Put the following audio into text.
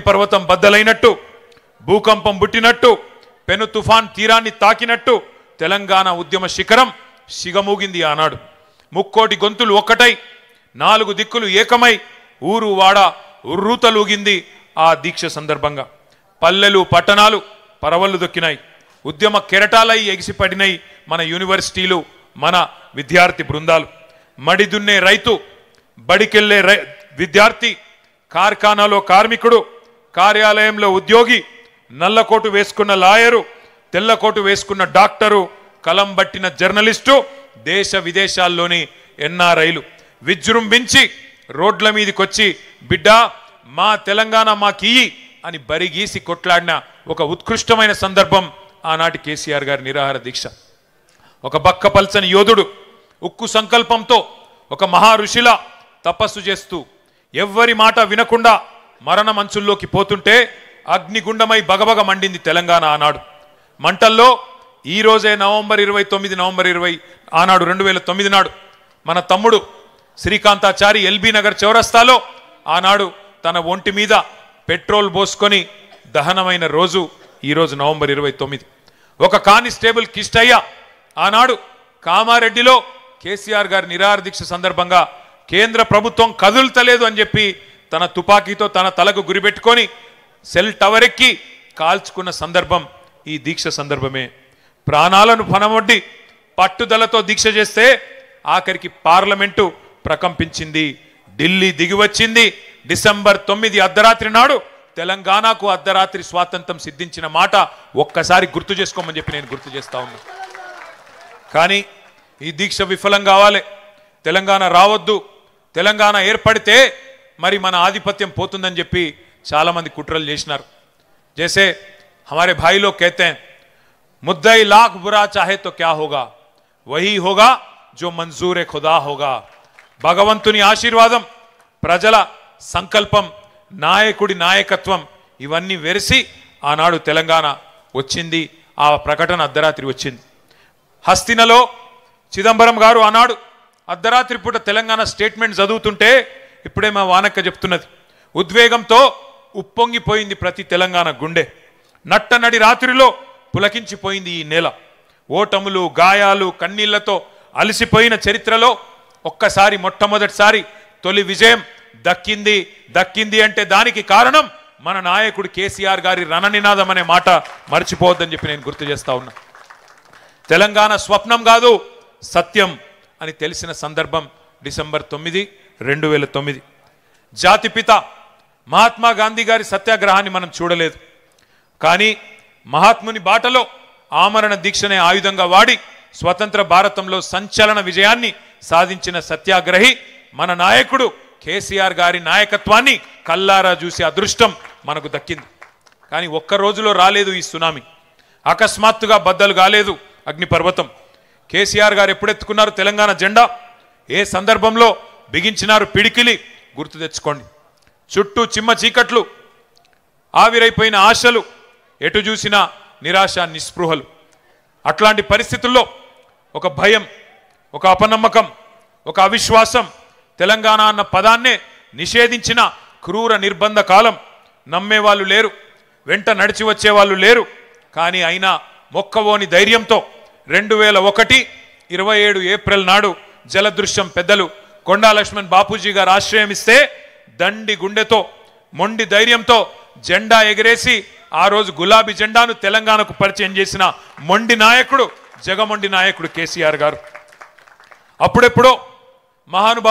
పర్వతం బద్దలైనట్టు, భూకంపం పుట్టినట్టు, పెను తుఫాన్ తీరాన్ని తాకినట్టు తెలంగాణ ఉద్యమ శిఖరం సిగమూగింది ఆనాడు. ముక్కోటి గొంతులు ఒక్కటై, 4 దిక్కులు ఏకమై, ఊరు వాడ ఉర్రూతలూగింది ఆ దీక్ష సందర్భంగా. పల్లెలు పట్టణాలు పరవళ్ళు దొక్కినాయి. ఉద్యమ కెరటాలై ఎగిసిపడినాయి మన యూనివర్సిటీలు, మన విద్యార్థి బృందాలు. మడిదున్నే రైతు, బడికెళ్లే విద్యార్థి, కార్ఖానాలో కార్మికుడు, కార్యాలయంలో ఉద్యోగి, నల్లకోటు వేసుకున్న లాయరు, తెల్లకోటు వేసుకున్న డాక్టరు, కలం బట్టిన జర్నలిస్టు, దేశ విదేశాల్లోని ఎన్ఆర్ఐలు విజృంభించి రోడ్ల మీదకొచ్చి బిడ్డా మా తెలంగాణ మాకియ్యి అని బరిగీసి కొట్లాడిన ఒక ఉత్కృష్టమైన సందర్భం ఆనాటి కేసీఆర్ గారి నిరాహార దీక్ష. ఒక బక్కపల్చని యోధుడు ఉక్కు సంకల్పంతో ఒక మహా ఋషిలా తపస్సు చేస్తూ ఎవ్వరి మాట వినకుండా మరణ మంచుల్లోకి పోతుంటే అగ్నిగుండమై బగబగ మండింది తెలంగాణ ఆనాడు. మంటల్లో ఈ రోజే నవంబర్ 20 ఆనాడు 2009 నాడు మన తమ్ముడు శ్రీకాంతాచారి ఎల్బీ నగర్ చౌరస్తాలో ఆనాడు తన ఒంటి మీద పెట్రోల్ పోసుకొని దహనమైన రోజు ఈరోజు నవంబర్ 29. ఒక కానిస్టేబుల్ కిష్టయ్య ఆనాడు కామారెడ్డిలో కేసీఆర్ గారి నిరాహార దీక్ష సందర్భంగా కేంద్ర ప్రభుత్వం కదులుతలేదు అని చెప్పి తన తుపాకీతో తన తలకు గురిపెట్టుకొని సెల్ టవర్ ఎక్కి కాల్చుకున్న సందర్భం ఈ దీక్ష సందర్భమే. ప్రాణాలను పణమొడ్డి పట్టుదలతో దీక్ష చేస్తే ఆఖరికి పార్లమెంటు ప్రకంపించింది, ఢిల్లీ దిగివచ్చింది. డిసెంబర్ 9 అర్ధరాత్రి నాడు తెలంగాణకు అర్ధరాత్రి స్వాతంత్రం సిద్ధించిన మాట ఒక్కసారి గుర్తు చేసుకోమని చెప్పి నేను గుర్తు చేస్తా ఉన్నా. కానీ ఈ దీక్ష విఫలం కావాలి, తెలంగాణ రావద్దు, తెలంగాణ ఏర్పడితే మరి మన ఆధిపత్యం పోతుందని చెప్పి చాలా మంది కుట్రలు చేసినారు. जैसे हमारे भाई लोग कहते हैं, मुद्दई लाख बुरा चाहे तो क्या होगा, वही होगा जो मंजूर खुदा होगा. భగవంతుని ఆశీర్వాదం, ప్రజల సంకల్పం, నాయకుడి నాయకత్వం ఇవన్నీ వెరిసి ఆనాడు తెలంగాణ వచ్చింది. ఆ ప్రకటన అర్ధరాత్రి వచ్చింది. హస్తినలో చిదంబరం గారు ఆనాడు అర్ధరాత్రి పూట తెలంగాణ స్టేట్మెంట్ చదువుతుంటే ఇప్పుడే మా వానక్క చెప్తున్నది, ఉద్వేగంతో ఉప్పొంగిపోయింది ప్రతి తెలంగాణ గుండె. నట్టనడి రాత్రిలో పులకించిపోయింది ఈ నేల. ఓటములు, గాయాలు, కన్నీళ్లతో అలసిపోయిన చరిత్రలో ఒక్కసారి మొట్టమొదటిసారి తొలి విజయం దక్కింది అంటే దానికి కారణం మన నాయకుడు కేసీఆర్ గారి రణనినాదం అనే మాట మర్చిపోవద్దని చెప్పి నేను గుర్తు చేస్తా ఉన్నా. తెలంగాణ స్వప్నం కాదు సత్యం అని తెలిసిన సందర్భం డిసెంబర్ 9, 2009. జాతిపిత మహాత్మా గాంధీ గారి సత్యాగ్రహాన్ని మనం చూడలేదు, కానీ మహాత్ముని బాటలో ఆమరణ దీక్షనే ఆయుధంగా వాడి స్వతంత్ర భారతంలో సంచలన విజయాన్ని సాధించిన సత్యాగ్రహి మన నాయకుడు కేసీఆర్ గారి నాయకత్వాన్ని కల్లారా చూసే అదృష్టం మనకు దక్కింది. కానీ ఒక్క రోజులో రాలేదు ఈ సునామీ, అకస్మాత్తుగా బద్దలు కాలేదు అగ్నిపర్వతం. కేసీఆర్ గారు ఎప్పుడెత్తుకున్నారు తెలంగాణ జెండా, ఏ సందర్భంలో బిగించినారు పిడికిలి గుర్తు తెచ్చుకోండి. చుట్టూ చిమ్మ చీకట్లు, ఆవిరైపోయిన ఆశలు, ఎటు చూసినా నిరాశ నిస్పృహలు. అట్లాంటి పరిస్థితుల్లో ఒక భయం, ఒక అపనమ్మకం, ఒక అవిశ్వాసం, తెలంగాణ అన్న పదాన్నే నిషేధించిన క్రూర నిర్బంధ కాలం. నమ్మేవాళ్ళు లేరు, వెంట నడిచి వచ్చేవాళ్ళు లేరు. కానీ అయినా మొక్కవోని ధైర్యంతో 2001 27 ఏప్రిల్ నాడు జలదృశ్యం పెద్దలు కొండా లక్ష్మణ్ బాపూజీ గారు ఆశ్రయం ఇస్తే దండి గుండెతో, మొండి ధైర్యంతో జెండా ఎగరేసి ఆ రోజు గులాబీ జెండాను తెలంగాణకు పరిచయం చేసిన మొండి నాయకుడు, జగమొండి నాయకుడు కేసీఆర్ గారు. అప్పుడెప్పుడో మహానుభావుడు